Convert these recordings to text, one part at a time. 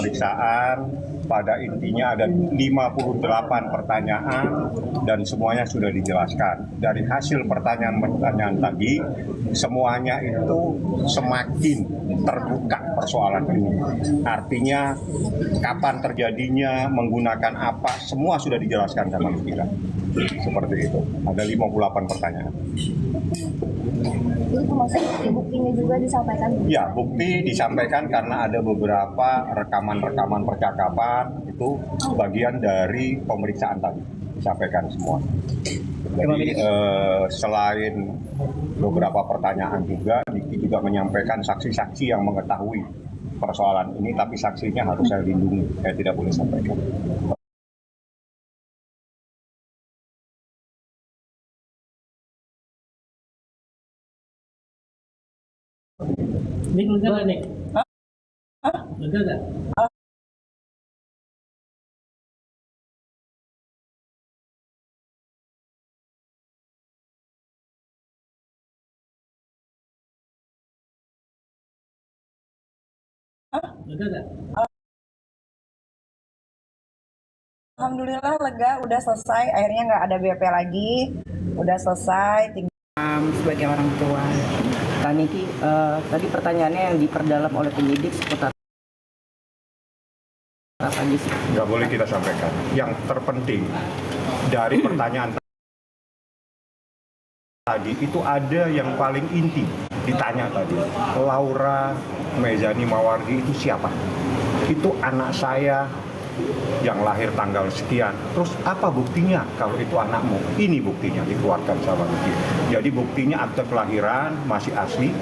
pemeriksaan. Pada intinya ada 58 pertanyaan dan semuanya sudah dijelaskan. Dari hasil pertanyaan-pertanyaan tadi, semuanya itu semakin terbuka persoalan ini. Artinya kapan terjadinya, menggunakan apa, semua sudah dijelaskan sama kita. Seperti itu. Ada 58 pertanyaan. Itu termasuk buktinya juga disampaikan? Ya, bukti disampaikan karena ada beberapa rekaman-rekaman percakapan itu bagian dari pemeriksaan tadi, disampaikan semua. Jadi selain beberapa pertanyaan juga, Diki juga menyampaikan saksi-saksi yang mengetahui persoalan ini, tapi saksinya harus saya lindungi, saya tidak boleh sampaikan. Nik lega gak, Nik? Lega gak? Lega gak? Alhamdulillah lega, udah selesai, akhirnya nggak ada BP lagi, udah selesai. Sebagai orang tua. Kak Niki, tadi pertanyaannya yang diperdalam oleh penyidik seputar apa aja sih? Nggak boleh kita sampaikan. Yang terpenting dari pertanyaan tadi itu ada yang paling inti ditanya tadi. Laura Mezani Mawardi itu siapa? Itu anak saya yang lahir tanggal sekian. Terus apa buktinya kalau itu anakmu? Ini buktinya dikeluarkan sama Niki. Jadi buktinya akte kelahiran masih asli,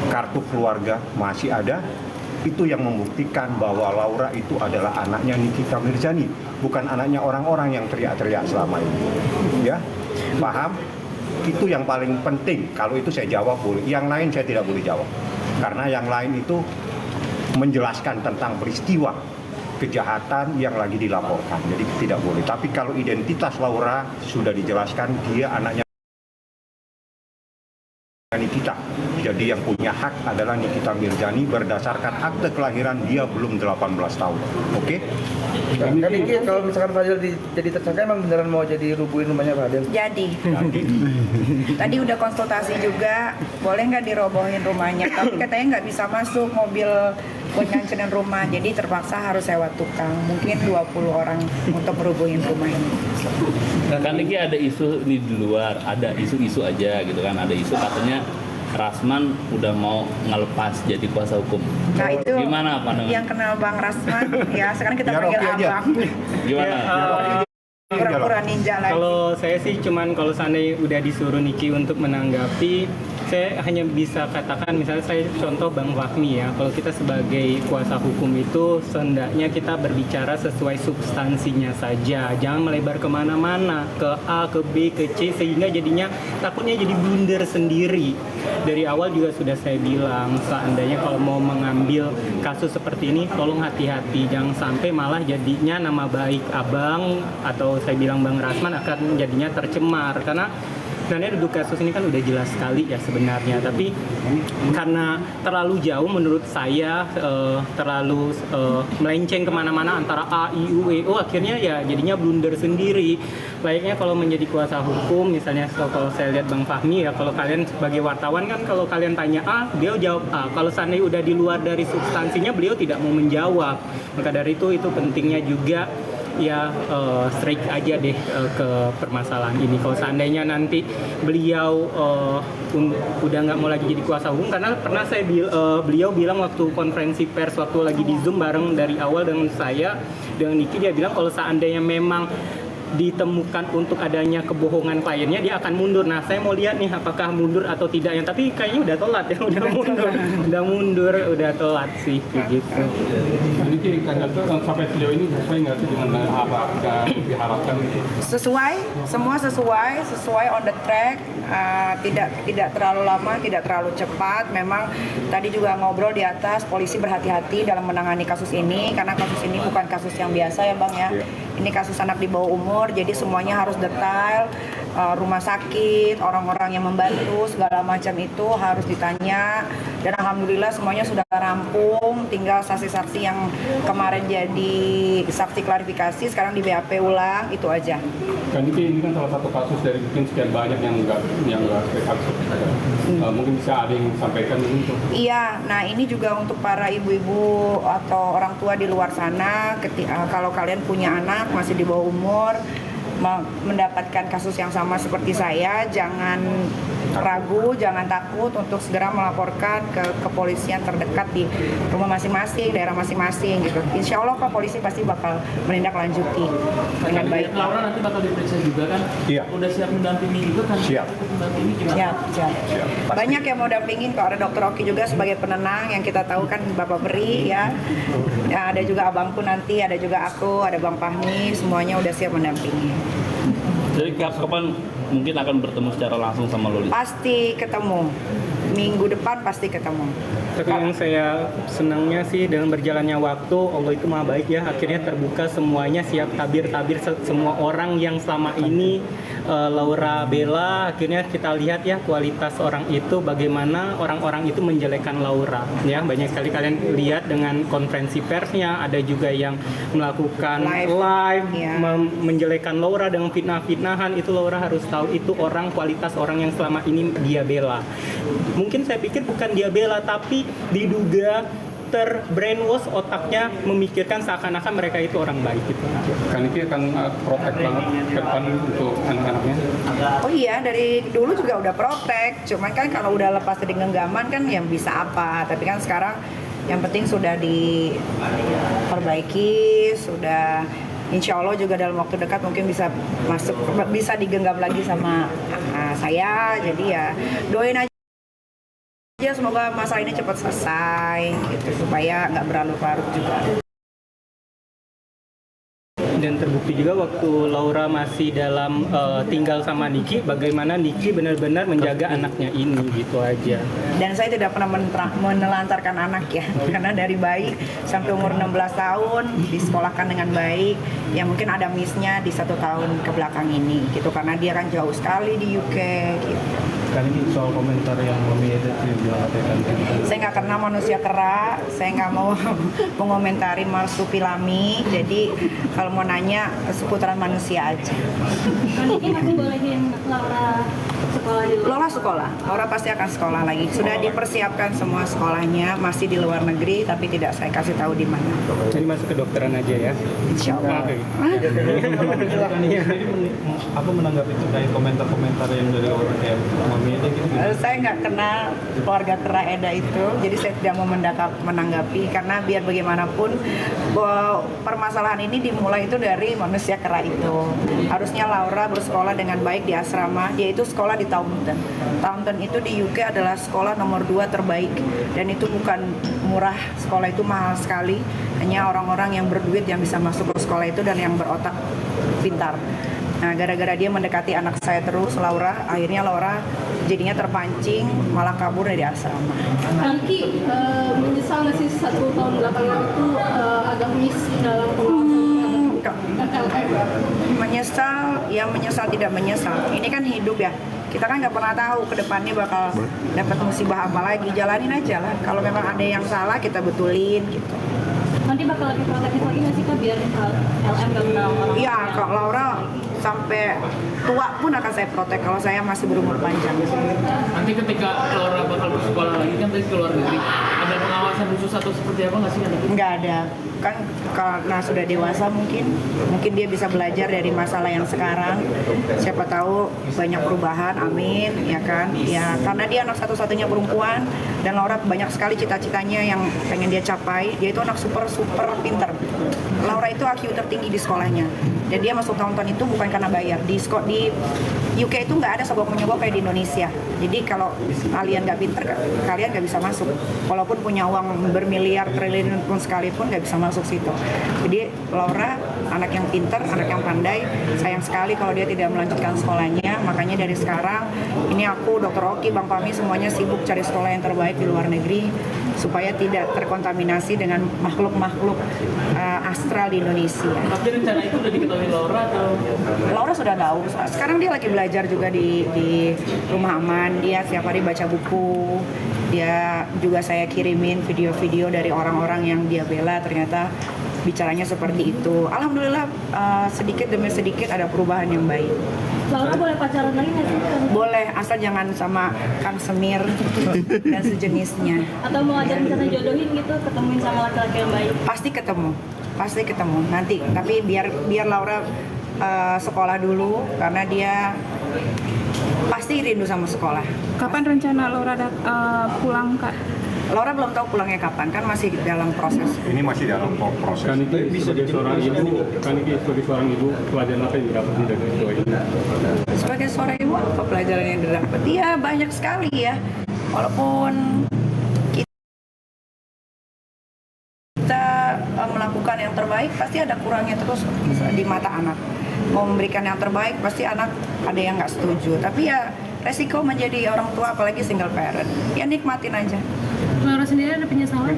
kartu keluarga masih ada. Itu yang membuktikan bahwa Laura itu adalah anaknya Nikita Mirzani, bukan anaknya orang-orang yang teriak-teriak selama ini. Ya, paham? Itu yang paling penting. Kalau itu saya jawab boleh, yang lain saya tidak boleh jawab. Karena yang lain itu menjelaskan tentang peristiwa kejahatan yang lagi dilaporkan, jadi tidak boleh. Tapi kalau identitas Laura sudah dijelaskan, dia anaknya Nikita. Jadi yang punya hak adalah Nikita Mirzani berdasarkan akte kelahiran dia belum 18 tahun. Oke? Kan ini kalau misalkan Fadil jadi tersangka emang beneran mau jadi rubuhin rumahnya Fadil? Jadi, tadi udah konsultasi juga, boleh nggak dirobohin rumahnya, tapi katanya nggak bisa masuk mobil buat ngancurin rumah, jadi terpaksa harus sewa tukang, mungkin 20 orang untuk merubuhin rumah ini. Kan Niki ada isu ini di luar, ada isu-isu aja gitu kan, ada isu katanya Rasman udah mau ngelepas jadi kuasa hukum. Nah itu gimana pandangan? Yang kenal Bang Rasman, ya sekarang kita Biar panggil Rocky aja. Abang. Gimana? Pura-pura ninja lagi. Kalau saya sih cuman kalau seandainya udah disuruh Niki untuk menanggapi, saya hanya bisa katakan misalnya saya contoh Bang Fahmi ya, kalau kita sebagai kuasa hukum itu sehendaknya kita berbicara sesuai substansinya saja, jangan melebar kemana-mana ke A, ke B, ke C, sehingga jadinya takutnya jadi blunder sendiri. Dari awal juga sudah saya bilang, seandainya kalau mau mengambil kasus seperti ini tolong hati-hati, jangan sampai malah jadinya nama baik Abang atau saya bilang Bang Rasman akan jadinya tercemar, karena sebenarnya duduk kasus ini kan udah jelas sekali ya sebenarnya, tapi karena terlalu jauh menurut saya, terlalu melenceng kemana-mana antara A, I, U, E, O, akhirnya ya jadinya blunder sendiri. Layaknya kalau menjadi kuasa hukum, misalnya kalau saya lihat Bang Fahmi ya, kalau kalian sebagai wartawan kan kalau kalian tanya A, beliau jawab A. Kalau seandainya udah di luar dari substansinya, beliau tidak mau menjawab. Maka dari itu pentingnya juga ya strike aja deh ke permasalahan ini. Kalau seandainya nanti beliau udah nggak mau lagi jadi kuasa hukum, karena pernah saya beliau bilang waktu konferensi pers waktu lagi di Zoom bareng dari awal dengan saya dengan Niki, dia bilang kalau seandainya memang ditemukan untuk adanya kebohongan kliennya, dia akan mundur. Nah, saya mau lihat nih apakah mundur atau tidak. Yang tapi kayaknya udah telat ya, udah telat sih begitu. Jadi sampai sejauh ini sesuai nggak sih dengan apa yang diharapkan? Semua sesuai on the track, tidak terlalu lama, tidak terlalu cepat. Memang tadi juga ngobrol di atas, polisi berhati-hati dalam menangani kasus ini karena kasus ini bukan kasus yang biasa ya Bang ya. Ini kasus anak di bawah umur, jadi semuanya harus detail. rumah sakit, orang-orang yang membantu segala macam itu harus ditanya. Dan alhamdulillah semuanya sudah rampung, tinggal saksi-saksi yang kemarin jadi saksi klarifikasi sekarang di BAP ulang, itu aja. Kan ini kan salah satu kasus dari mungkin sekian banyak yang nggak kasus. Mungkin bisa ada yang sampaikan itu. Iya, nah ini juga untuk para ibu-ibu atau orang tua di luar sana, kalau kalian punya anak masih di bawah umur, mendapatkan kasus yang sama seperti saya, jangan ragu, jangan takut untuk segera melaporkan ke kepolisian terdekat di rumah masing-masing, daerah masing-masing gitu. Insya Allah polisi pasti bakal menindaklanjuti dengan baik. Laura nanti bakal diperiksa juga kan? Iya. Udah siap mendampingi juga kan? Siap. Mendampingi gimana? Siap. Pasti. Banyak yang mau dampingin, kok ada Dokter Oki juga sebagai penenang yang kita tahu kan Bapak Beri ya. Ya ada juga abangku nanti, ada juga aku, ada Bang Fahmi, semuanya udah siap mendampingi. Jadi kapan mungkin akan bertemu secara langsung sama Loli? Pasti ketemu. Minggu depan pasti ketemu. Tapi yang saya senangnya sih dengan berjalannya waktu, Allah itu maha baik ya, akhirnya terbuka semuanya, siap tabir-tabir semua orang yang selama ini Laura bela, akhirnya kita lihat ya kualitas orang itu, bagaimana orang-orang itu menjelekkan Laura ya. Banyak sekali kalian lihat dengan konferensi persnya, ada juga yang melakukan live ya. Menjelekkan Laura dengan fitnah-fitnahan. Itu Laura harus tahu itu kualitas orang yang selama ini dia bela. Mungkin saya pikir bukan dia bela, tapi diduga terbrainwash otaknya memikirkan seakan-akan mereka itu orang baik gitu. Kan ini akan protect banget ke depan untuk anak-anaknya. Oh iya, dari dulu juga udah protek. Cuman kan kalau udah lepas dari genggaman kan yang bisa apa. Tapi kan sekarang yang penting sudah diperbaiki, sudah insya Allah juga dalam waktu dekat mungkin bisa digenggam lagi sama saya. Jadi ya doain aja semoga masalah ini cepat selesai gitu, supaya nggak berlarut-larut juga. Dan terbukti juga waktu Laura masih dalam tinggal sama Niki, bagaimana Niki benar-benar menjaga anaknya ini gitu aja. Dan saya tidak pernah menelantarkan anak ya, karena dari bayi sampai umur 16 tahun disekolahkan dengan baik. Ya mungkin ada miss-nya di 1 tahun ke belakang ini gitu, karena dia kan jauh sekali di UK gitu. Kan ini soal komentar yang Mami Eda bilang Saya nggak kenal manusia kera, saya nggak mau mengomentari marsupilami. Jadi kalau mau nanya seputaran manusia aja. Kan ini masih bolehin Laura sekolah di luar. Laura sekolah, Laura pasti akan sekolah lagi. Sudah dipersiapkan semua sekolahnya, masih di luar negeri, tapi tidak saya kasih tahu di mana. Jadi masuk ke dokteran aja ya. Insya Allah. Apa menanggapi itu kayak komentar-komentar yang dari orang kayak Mami Eda gitu? Saya nggak kenal keluarga kera Eda itu, jadi saya tidak mau menanggapi karena biar bagaimanapun permasalahan ini dimulai itu dari manusia kera itu. Harusnya Laura bersekolah dengan baik di asrama, dia itu sekolah di Taunton. Taunton itu di UK adalah sekolah nomor 2 terbaik dan itu bukan murah, sekolah itu mahal sekali. Hanya orang-orang yang berduit yang bisa masuk ke sekolah itu dan yang berotak pintar. Nah, gara-gara dia mendekati anak saya terus, Laura, akhirnya Laura jadinya terpancing, malah kabur dari asrama. Nanti menyesal nggak sih 1 tahun belakangan itu agak miss dalam Menyesal, ya menyesal tidak menyesal. Ini kan hidup ya. Kita kan nggak pernah tahu ke depannya bakal dapat musibah apa lagi. Jalanin aja lah. Kalau memang ada yang salah, kita betulin gitu. Nanti bakal lebih protektif lagi nggak sih Kak biar LM nggak kenal orang? Iya, kalau Laura sampai tua pun akan saya protek kalau saya masih berumur panjang. Nanti ketika Laura bakal bersekolah lagi kan tadi ke luar negeri, ada pengawasan khusus atau seperti apa nggak sih? Nggak ada, kan karena sudah dewasa mungkin dia bisa belajar dari masalah yang sekarang. Siapa tahu banyak perubahan, amin, ya kan? Ya karena dia anak satu-satunya perempuan dan Laura banyak sekali cita-citanya yang pengen dia capai. Dia itu anak super pintar. Laura itu IQ tertinggi di sekolahnya dan dia masuk Taunton itu bukan karena bayar. Di UK itu nggak ada sogok-menyogok kayak di Indonesia. Jadi kalau kalian nggak pinter, kalian nggak bisa masuk. Walaupun punya uang bermiliar triliun pun sekalipun nggak bisa masuk situ. Jadi Laura anak yang pinter, anak yang pandai. Sayang sekali kalau dia tidak melanjutkan sekolahnya. Makanya dari sekarang ini aku, Dr. Oki, Bang Fahmi semuanya sibuk cari sekolah yang terbaik di luar negeri supaya tidak terkontaminasi dengan makhluk-makhluk astral di Indonesia. Tapi rencana itu udah diketahui Laura atau? Laura sudah tahu. Sekarang dia lagi belajar juga di Rumah Aman. Dia setiap hari baca buku. Dia juga saya kirimin video-video dari orang-orang yang dia bela, ternyata bicaranya seperti itu. Alhamdulillah sedikit demi sedikit ada perubahan yang baik. Laura boleh pacaran lagi nggak sih? Boleh, asal jangan sama Kang Semir dan sejenisnya. Atau mau ajak misalnya jodohin gitu, ketemuin sama laki-laki yang baik? Pasti ketemu nanti. Tapi biar Laura sekolah dulu, karena dia pasti rindu sama sekolah. Kapan rencana Laura pulang, Kak? Laura belum tahu pulangnya kapan, kan masih dalam proses. Ini masih dalam proses. Kan Niki sebagai seorang ibu, pelajaran apa yang didapat dari kedua ini? Sebagai seorang ibu, apa pelajaran yang didapat? Dia banyak sekali ya. Walaupun kita melakukan yang terbaik, pasti ada kurangnya terus di mata anak. Mau memberikan yang terbaik, pasti anak ada yang nggak setuju. Tapi ya resiko menjadi orang tua, apalagi single parent, ya nikmatin aja. Laura sendiri ada penyesalan?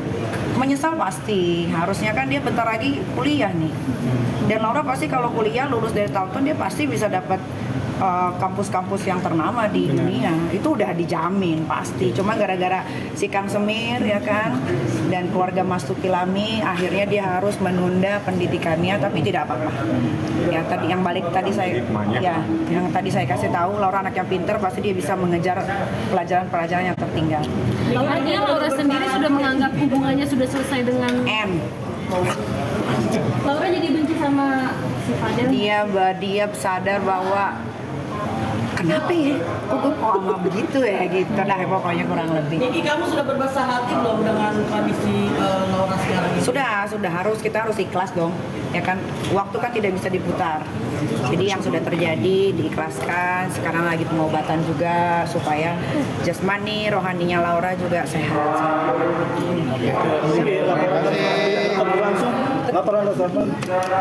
Menyesal pasti, harusnya kan dia bentar lagi kuliah nih. Dan Laura pasti kalau kuliah lulus dari tahun dia pasti bisa dapat kampus-kampus yang ternama di dunia. Itu udah dijamin pasti. Cuma gara-gara si Kang Semir ya kan, dan keluarga Mas Tuki Lami, akhirnya dia harus menunda pendidikannya, tapi tidak apa-apa. Ya tadi yang balik tadi saya yang tadi saya kasih tahu, Laura anak yang pinter, pasti dia bisa mengejar pelajaran-pelajaran yang tertinggal. Artinya Laura sendiri sudah menganggap hubungannya sudah selesai dengan M. Laura jadi benci sama si Fadel? Dia sadar bahwa kenapa ya? Kok gue kok sama begitu ya gitu. Nah pokoknya kurang lebih. Jadi kamu sudah berbahasa hati belum dengan kondisi Laura sekarang ini? Sudah kita harus ikhlas dong. Ya kan, waktu kan tidak bisa diputar. Jadi yang sudah terjadi diikhlaskan. Sekarang lagi pengobatan juga supaya jasmani, rohaninya Laura juga sehat.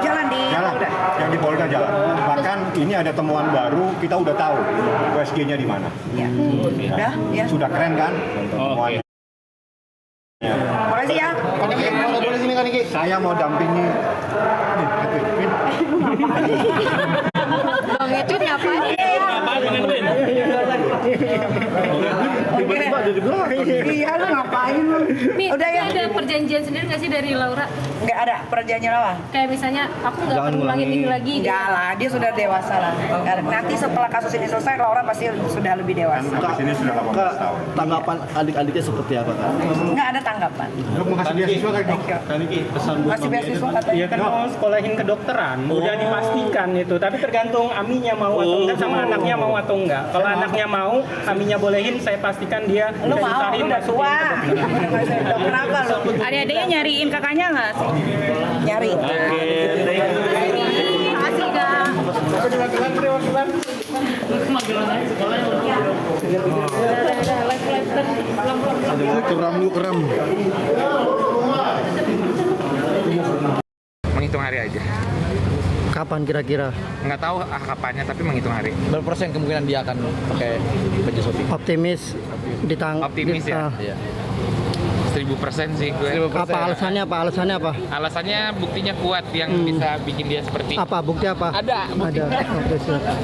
Jalan yang di Polda jalan. Bahkan ini ada temuan baru, kita udah tahu USG-nya di mana. Ya. Udah, ya. Sudah keren kan? Temuannya. Makasih ya. Boleh sini kan Niki? Saya mau dampingi. Bang itu ngapain? Tiba-tiba ada di belakang. Iya, lu ngapain lu? Udah ya. Ada perjanjian sendiri nggak sih dari Laura? Nggak ada perjanjian apa? Kayak misalnya aku nggak akan ngulangin ini lagi. Enggak lah, dia sudah dewasa lah. Nanti setelah kasus ini selesai, Laura pasti sudah lebih dewasa. Habis ini sudah 18 tahun. Tanggapan adik-adiknya seperti apa, Kak? Nggak ada tanggapan. Lu mau kasih beasiswa kan? Kan ini pesan buat Kasih beasiswa katanya. Iya kan mau sekolahin kedokteran, udah dipastikan itu. Tapi tergantung Aminya mau atau enggak, sama anaknya mau atau enggak. Kalau anaknya mau, Aminya bolehin, saya pastikan dia Lu mau, lu udah tua. Kenapa lu? Adik-adiknya nyariin kakaknya nggak sih? Nyari. Makasih Kak. Magelang aja sekolahnya. keram. Menghitung hari aja. Kapan kira-kira? Nggak tahu kapannya, tapi menghitung hari. Berapa persen kemungkinan dia akan pakai baju Shopee? Optimis Optimis ya? Iya. 1000% sih gue. Apa alasannya apa? Alasannya buktinya kuat yang bisa bikin dia seperti. Apa bukti apa? Ada. Ada. Oke, silakan.